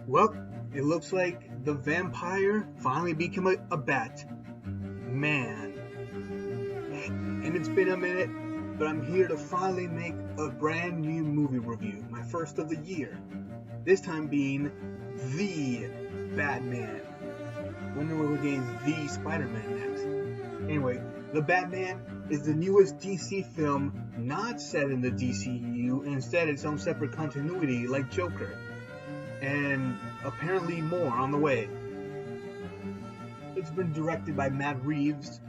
Well, it looks like the vampire finally became a bat. Man. And it's been a minute, but I'm here to finally make a brand new movie review, my first of the year. This time being The Batman. Wonder we're getting The Spider-Man next. Anyway, The Batman is the newest DC film not set in the DCU, instead its own separate continuity like Joker. And apparently more on the way. It's been directed by Matt Reeves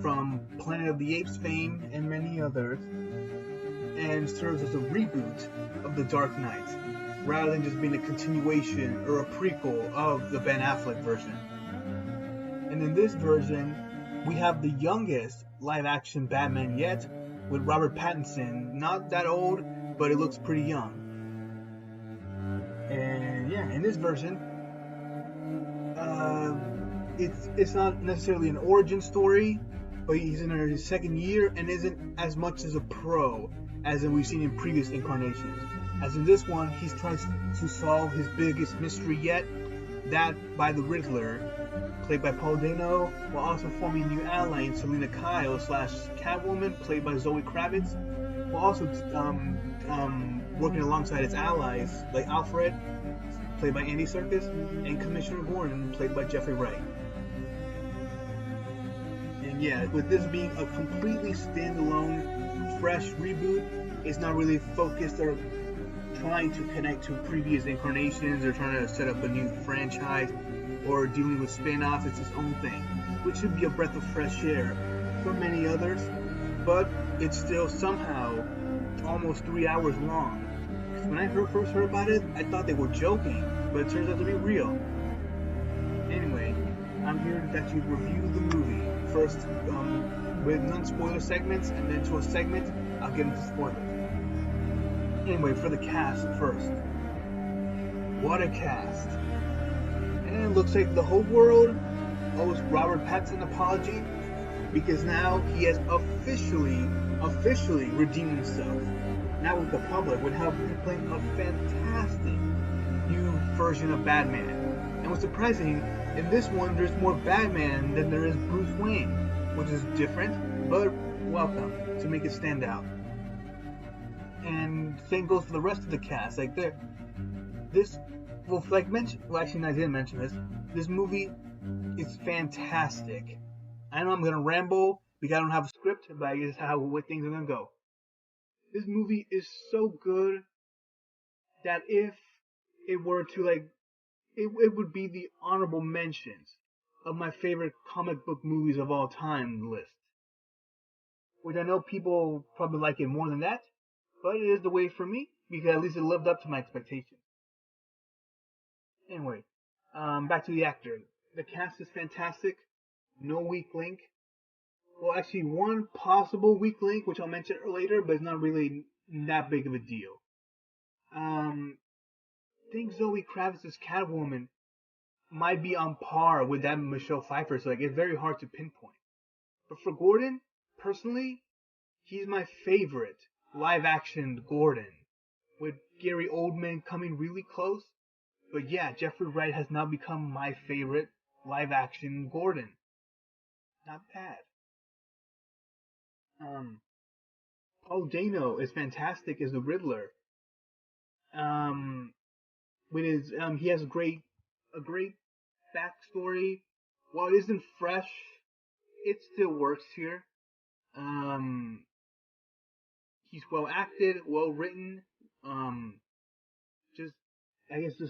from Planet of the Apes fame and many others, and serves as a reboot of The Dark Knight, rather than just being a continuation or a prequel of the Ben Affleck version. And in this version, we have the youngest live-action Batman yet, with Robert Pattinson, not that old, but it looks pretty young. And yeah, in this version, it's not necessarily an origin story, but he's in his second year and isn't as much as a pro as we've seen in previous incarnations. As in this one, he's trying to solve his biggest mystery yet, that by the Riddler, played by Paul Dano, while also forming a new ally in Selina Kyle / Catwoman, played by Zoe Kravitz, while also working alongside his allies like Alfred, played by Andy Serkis, and Commissioner Gordon, played by Jeffrey Wright. And yeah, with this being a completely standalone, fresh reboot, it's not really focused or trying to connect to previous incarnations or trying to set up a new franchise or dealing with spin-offs. It's its own thing, which should be a breath of fresh air for many others, but it's still somehow almost 3 hours long. When I first heard about it, I thought they were joking, but it turns out to be real. Anyway, I'm here to actually review the movie. First, with non-spoiler segments, and then to a segment, I'll get into spoilers. Anyway, for the cast first. What a cast. And it looks like the whole world owes Robert Pattinson an apology, because now he has officially redeemed himself. Now with the public, would have him playing a fantastic new version of Batman. And what's surprising, in this one there's more Batman than there is Bruce Wayne, which is different, but welcome to make it stand out. And same goes for the rest of the cast. Like I didn't mention this. This movie is fantastic. I know I'm gonna ramble because I don't have a script, but I guess how things are gonna go. This movie is so good that if it were to it would be the honorable mentions of my favorite comic book movies of all time list. Which I know people probably like it more than that, but it is the way for me because at least it lived up to my expectations. Anyway, back to the actor. The cast is fantastic. No weak link. Well, actually, one possible weak link, which I'll mention later, but it's not really that big of a deal. I think Zoe Kravitz's Catwoman might be on par with that of Michelle Pfeiffer, so it's very hard to pinpoint. But for Gordon, personally, he's my favorite live-action Gordon, with Gary Oldman coming really close. But yeah, Jeffrey Wright has now become my favorite live-action Gordon. Not bad. Paul Dano is fantastic as the Riddler. With his he has a great backstory. While it isn't fresh, it still works here. He's well acted, well written. Just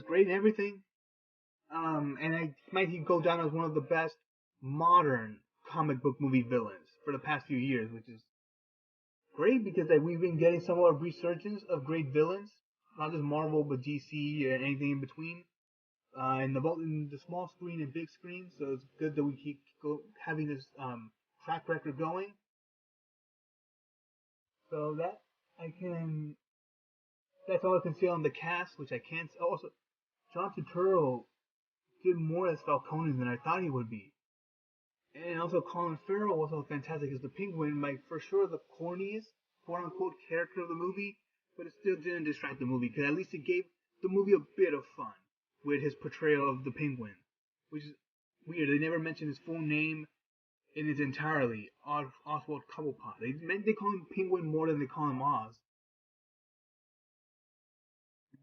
great in everything. And I might go down as one of the best modern comic book movie villains for the past few years, which is great because we've been getting somewhat of resurgence of great villains, not just Marvel but DC and anything in between, in the small screen and big screen. So it's good that we keep having this track record going. So that's all I can say on the cast, which I can't. Also, John Turturro did more as Falcone than I thought he would be. And also Colin Farrell was also fantastic as the Penguin, for sure the corniest, quote-unquote, character of the movie, but it still didn't distract the movie, because at least it gave the movie a bit of fun. with his portrayal of the Penguin, which is weird. They never mention his full name in its entirely. Oswald Cobblepot. They call him Penguin more than they call him Oz.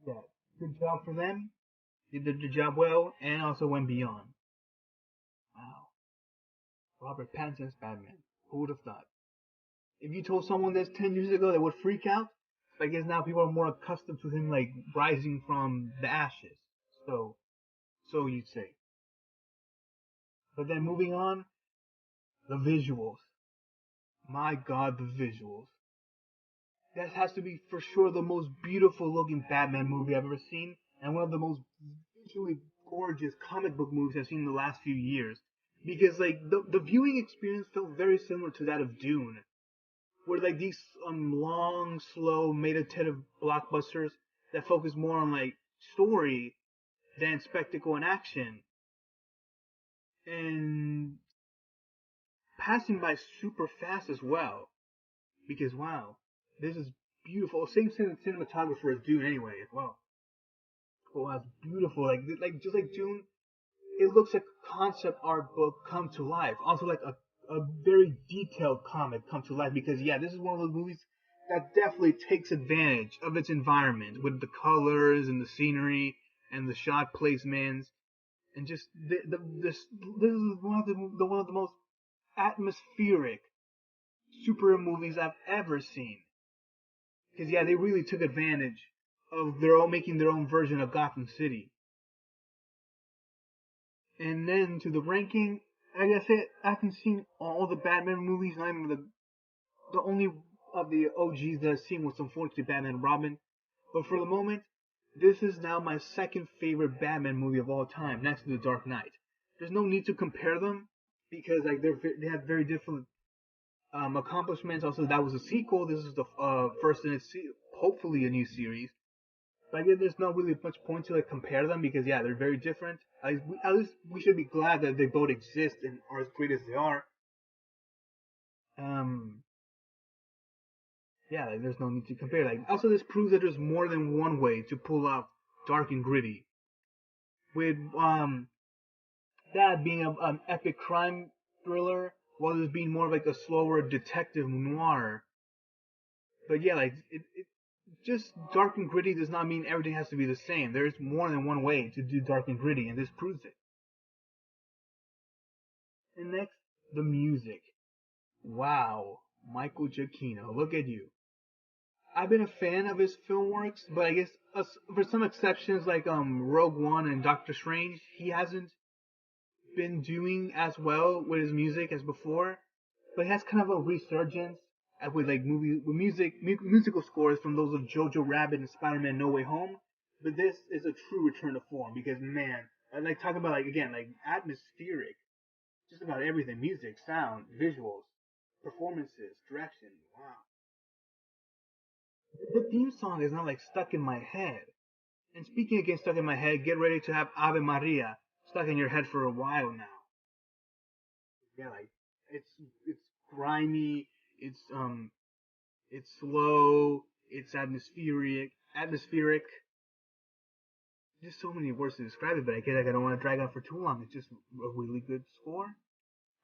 Yeah, good job for them. They did the job well, and also went beyond. Wow, Robert Pattinson's Batman. Who would have thought? If you told someone this 10 years ago, they would freak out. I guess now people are more accustomed to him like rising from the ashes. So, so you'd say. But then moving on, the visuals. My God, the visuals. That has to be for sure the most beautiful looking Batman movie I've ever seen, and one of the most visually gorgeous comic book movies I've seen in the last few years. Because like the viewing experience felt very similar to that of Dune, where like these long, slow, meditative blockbusters that focus more on like story than spectacle and action, and passing by super fast as well. Because wow, this is beautiful. Same cinematographer as Dune anyway as well. Oh, that's beautiful. Like just like Dune, it looks like a concept art book come to life. Also like a very detailed comic come to life because yeah, this is one of those movies that definitely takes advantage of its environment with the colors and the scenery and the shot placements and just this is one of the most atmospheric superhero movies I've ever seen. Because yeah, they really took advantage of their own making their own version of Gotham City. And then to the ranking, like I said, I haven't seen all the Batman movies. Not even the only of the OGs that I've seen was unfortunately Batman and Robin. But for the moment, this is now my second favorite Batman movie of all time, next to The Dark Knight. There's no need to compare them because like they have very different accomplishments. Also, that was a sequel. This is the first in its hopefully a new series. But I guess there's not really much point to like compare them because yeah, they're very different. At least we should be glad that they both exist and are as great as they are. Um, yeah, like, there's no need to compare. Like also, this proves that there's more than one way to pull off dark and gritty. With that being an epic crime thriller, while this being more of like a slower detective noir. But yeah, like it just dark and gritty does not mean everything has to be the same. There's more than one way to do dark and gritty, and this proves it. And next, the music. Wow, Michael Giacchino, look at you. I've been a fan of his film works, but I guess for some exceptions like Rogue One and Doctor Strange, he hasn't been doing as well with his music as before. But he has kind of a resurgence with like musical scores from those of Jojo Rabbit and Spider-Man No Way Home. But this is a true return to form because man, I like talking about like again like atmospheric, just about everything: music, sound, visuals, performances, direction. Wow. The theme song is not like stuck in my head. And speaking again stuck in my head, get ready to have Ave Maria stuck in your head for a while now. Yeah, like it's it's grimy, it's slow, it's atmospheric. Just so many words to describe it, but I guess like, I don't want to drag on for too long. It's just a really good score,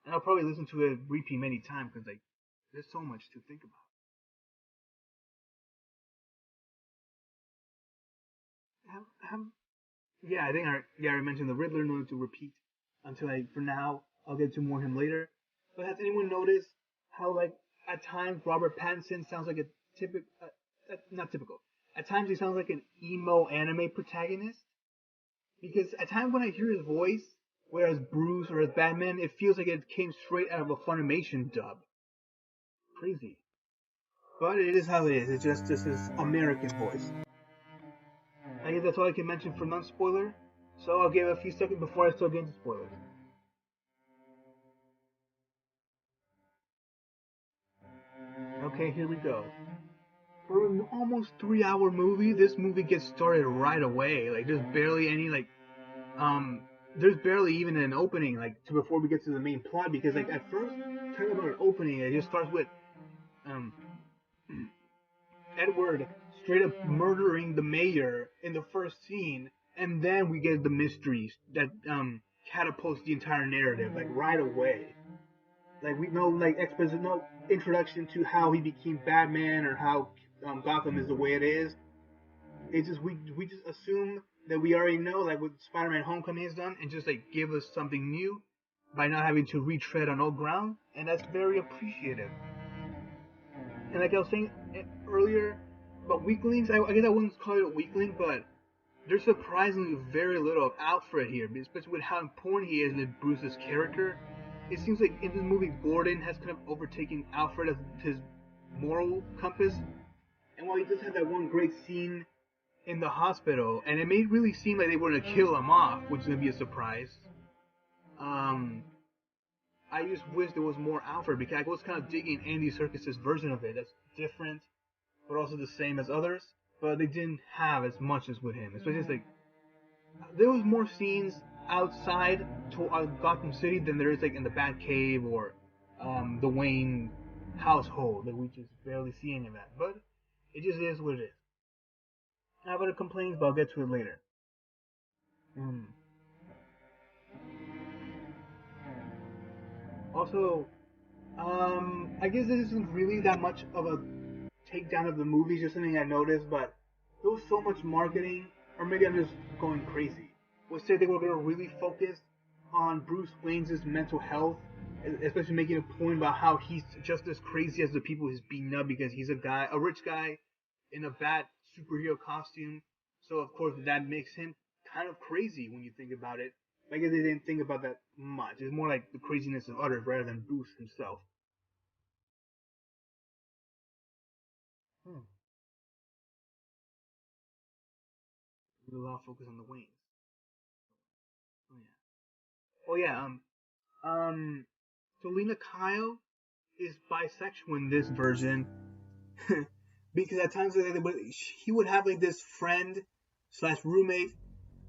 and I'll probably listen to it repeat many times because like there's so much to think about. Have, yeah, I think I already mentioned the Riddler. No need to repeat until I for now. I'll get to more him later. But has anyone noticed how like at times Robert Pattinson sounds like a typical, not typical. At times he sounds like an emo anime protagonist because at times when I hear his voice, whereas Bruce or as Batman, it feels like it came straight out of a Funimation dub. Crazy, but it is how it is. It's just this is American voice. I guess that's all I can mention for non-spoiler. So I'll give a few seconds before I start getting into spoilers. Okay, here we go. For an almost 3 hour movie, this movie gets started right away. Like there's barely any like um there's barely even an opening like to before we get to the main plot because like at first talking about an opening it just starts with um Edward straight up murdering the mayor in the first scene and then we get the mysteries that catapults the entire narrative like right away. Like we know like exposition, no introduction to how he became Batman or how Gotham is the way it is. It's just we just assume that we already know like what Spider-Man Homecoming has done, and just like give us something new by not having to retread on old ground, and that's very appreciative. And like I was saying earlier about weaklings, I guess I wouldn't call it a weakling, but there's surprisingly very little of Alfred here, especially with how important he is in Bruce's character. It seems like in this movie, Gordon has kind of overtaken Alfred as his moral compass. And while he just had that one great scene in the hospital, and it made really seem like they were gonna kill him off, which is gonna be a surprise. I just wish there was more Alfred because I was kind of digging Andy Serkis's version of it. That's different, but also the same as others. But they didn't have as much as with him. Especially like there was more scenes outside to Gotham City than there is like in the Batcave or the Wayne household that we just barely see any of that. But it just is what it is. I have other complaints, but I'll get to it later. Also, I guess this isn't really that much of a takedown of the movie, just something I noticed, but there was so much marketing, or maybe I'm just going crazy. Was said they were going to really focus on Bruce Wayne's mental health, especially making a point about how he's just as crazy as the people he's beating up because he's a rich guy in a bad superhero costume. So of course that makes him kind of crazy when you think about it. I guess they didn't think about that much. It's more like the craziness of others rather than Bruce himself. Hmm. A lot of focus on the Waynes. Oh yeah. Oh yeah. Selena Kyle is bisexual in this version because at times he would have like this friend slash roommate,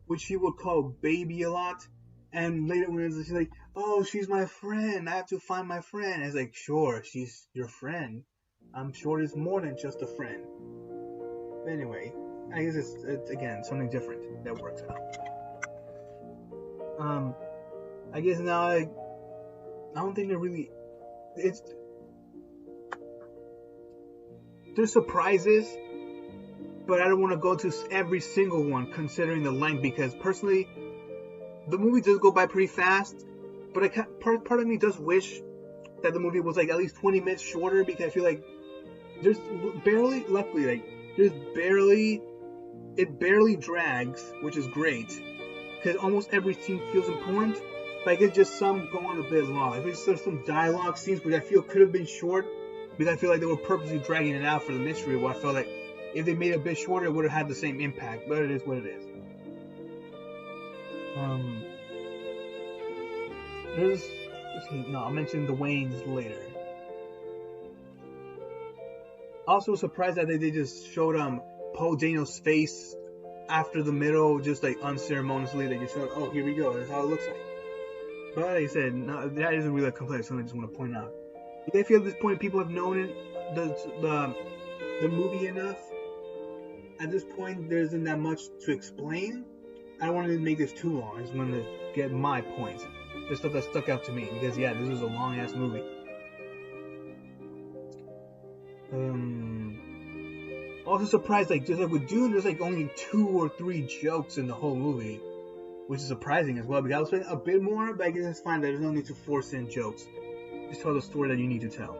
which he would call baby a lot, and later when she's like, "Oh, she's my friend. I have to find my friend." And it's like, "Sure, she's your friend. I'm sure it's more than just a friend." But anyway, I guess it's again something different that works out. I guess now I don't think they're really. It's there's surprises, but I don't want to go to every single one considering the length because personally, the movie does go by pretty fast. But part of me does wish that the movie was like at least 20 minutes shorter because I feel like there's luckily it barely drags, which is great because almost every scene feels important. But I guess just some go on a bit long. I think there's some dialogue scenes which I feel could have been short because I feel like they were purposely dragging it out for the mystery. Where I felt like if they made it a bit shorter, it would have had the same impact. But it is what it is. I'll mention the Waynes later. Also surprised that they just showed Paul Dano's face after the middle, just like unceremoniously. They just showed, oh, here we go. That's how it looks like. But like I said, no, that isn't really a complaint. Something I just want to point out. I feel at this point people have known the movie enough. At this point, there isn't that much to explain. I don't want to make this too long. I just want to get my points. The stuff that stuck out to me. Because, yeah, this was a long-ass movie. Also surprised, like, just like with Dune, there's like only 2 or 3 jokes in the whole movie. Which is surprising as well. Because I was expecting a bit more, but I guess it's fine. There's no need to force in jokes. Just tell the story that you need to tell.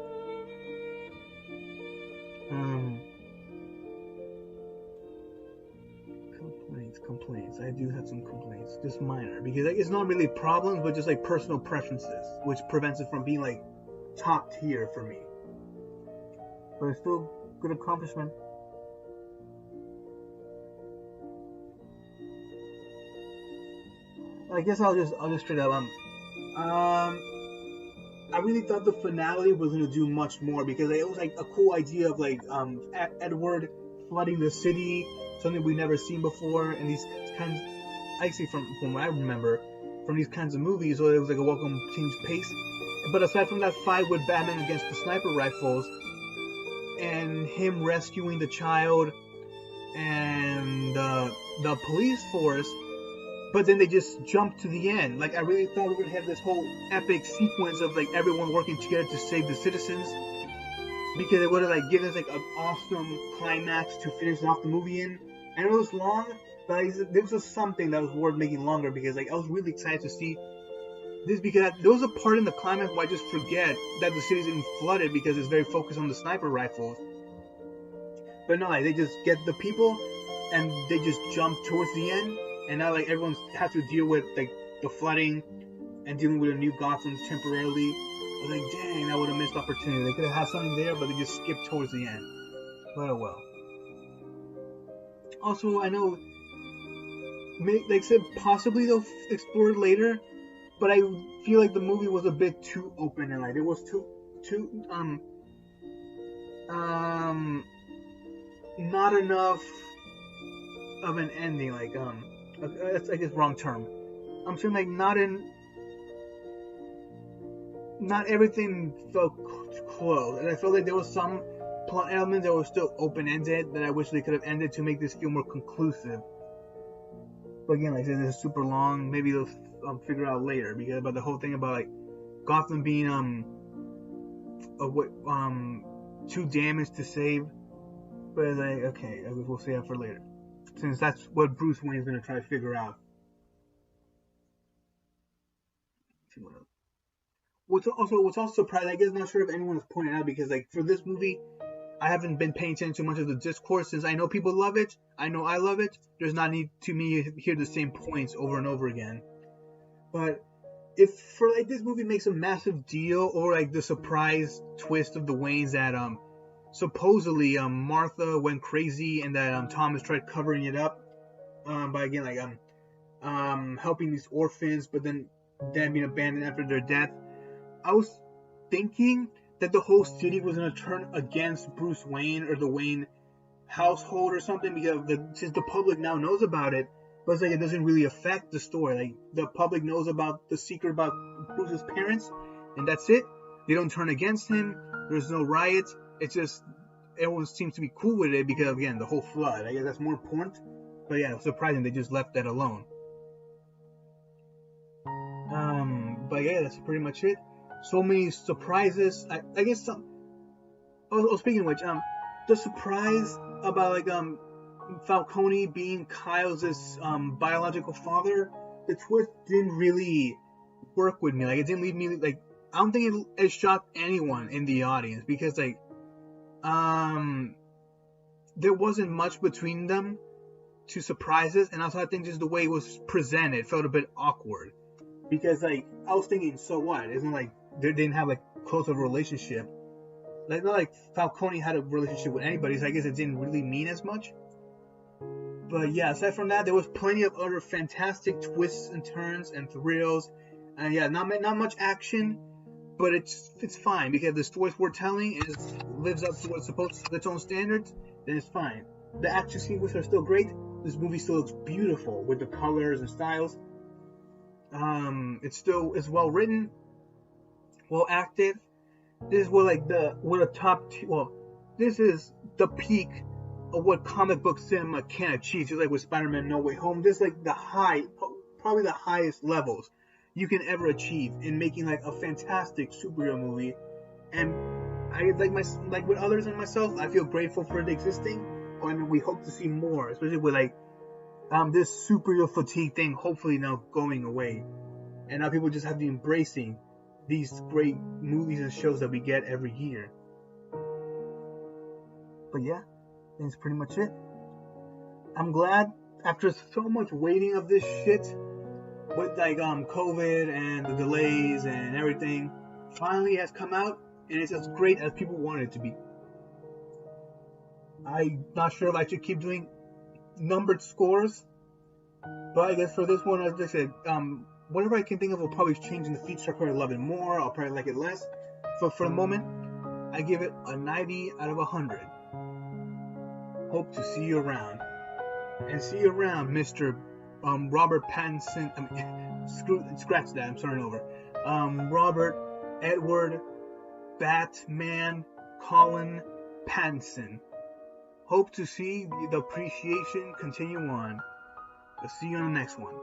Complaints. I do have some complaints, just minor, because like, it's not really problems, but just like personal preferences, which prevents it from being like top tier for me. But it's still good accomplishment. I guess I'll just straight up I really thought the finale was gonna do much more because it was like a cool idea of like Edward flooding the city, something we've never seen before, and these kinds, actually from what I remember, from these kinds of movies, so it was like a welcome change pace. But aside from that fight with Batman against the sniper rifles, and him rescuing the child, and the police force, but then they just jumped to the end. Like, I really thought we were gonna have this whole epic sequence of like everyone working together to save the citizens, because it would have like given us like an awesome climax to finish off the movie in. And it was long, but there was just something that was worth making longer, because like I was really excited to see this, because there was a part in the climax where I just forget that the city's getting flooded because it's very focused on the sniper rifles. But no, like they just get the people and they just jump towards the end, and now like everyone has to deal with like the flooding and dealing with a new Gotham temporarily. I was like, dang, I would have missed opportunity. They could have had something there, but they just skipped towards the end. But oh well. Also, I know, like I said, possibly they'll explore it later, but I feel like the movie was a bit too open, and like it was too not enough of an ending. Like that's, I guess, wrong term. I'm saying like not everything felt close, and I felt like there was some plot elements that were still open-ended that I wish they could have ended to make this feel more conclusive. But again, like I said, this is super long. Maybe they'll figure out later, because about the whole thing about like Gotham being too damaged to save. But it's like, okay, I guess we'll save that for later, since that's what Bruce Wayne is gonna try to figure out. What's also surprising, I guess, not sure if anyone has pointed out, because like for this movie, I haven't been paying attention to much of the discourse, since I know people love it. I know I love it. There's not need to me hear the same points over and over again. But if for like this movie makes a massive deal, or like the surprise twist of the Waynes that supposedly Martha went crazy and that Thomas tried covering it up by again like helping these orphans, but then them being abandoned after their death. I was thinking that the whole city was going to turn against Bruce Wayne or the Wayne household or something, because since the public now knows about it, but it's like it doesn't really affect the story. Like the public knows about the secret about Bruce's parents, and that's it. They don't turn against him. There's no riots. It's just everyone seems to be cool with it because, again, the whole flood. I guess that's more important. But yeah, surprising they just left that alone. But yeah, that's pretty much it. So many surprises. I guess some. Oh, speaking of which, the surprise about like Falcone being Kyle's biological father, the twist didn't really work with me. Like it didn't leave me like, I don't think it shocked anyone in the audience, because like there wasn't much between them to surprises, and also I think just the way it was presented felt a bit awkward, because like I was thinking, so what? Isn't like they didn't have like close of a relationship. Like not like Falcone had a relationship with anybody, so I guess it didn't really mean as much. But yeah, aside from that, there was plenty of other fantastic twists and turns and thrills, and yeah, not much action, but it's fine, because the stories we're telling lives up to what's supposed to its own standards. Then it's fine. The action sequences are still great. This movie still looks beautiful with the colors and styles. It's well written, well acted. This is this is the peak of what comic book cinema can achieve. Just like with Spider-Man No Way Home, this is like probably the highest levels you can ever achieve in making like a fantastic superhero movie. And I like with others and myself, I feel grateful for it existing, and we hope to see more, especially with like this superhero fatigue thing hopefully now going away, and now people just have to be embracing these great movies and shows that we get every year. But yeah, that's pretty much it. I'm glad after so much waiting of this shit with like COVID and the delays and everything, finally has come out, and it's as great as people want it to be. I'm not sure if I should keep doing numbered scores, but I guess for this one, as I said, whatever I can think of will probably change in the future. I'll probably love it more, I'll probably like it less. So for the moment, I give it a 90 out of 100. Hope to see you around. And see you around, Mr. Robert Pattinson. Scratch that, I'm starting over. Robert Edward Batman Colin Pattinson. Hope to see the appreciation continue on. I'll see you on the next one.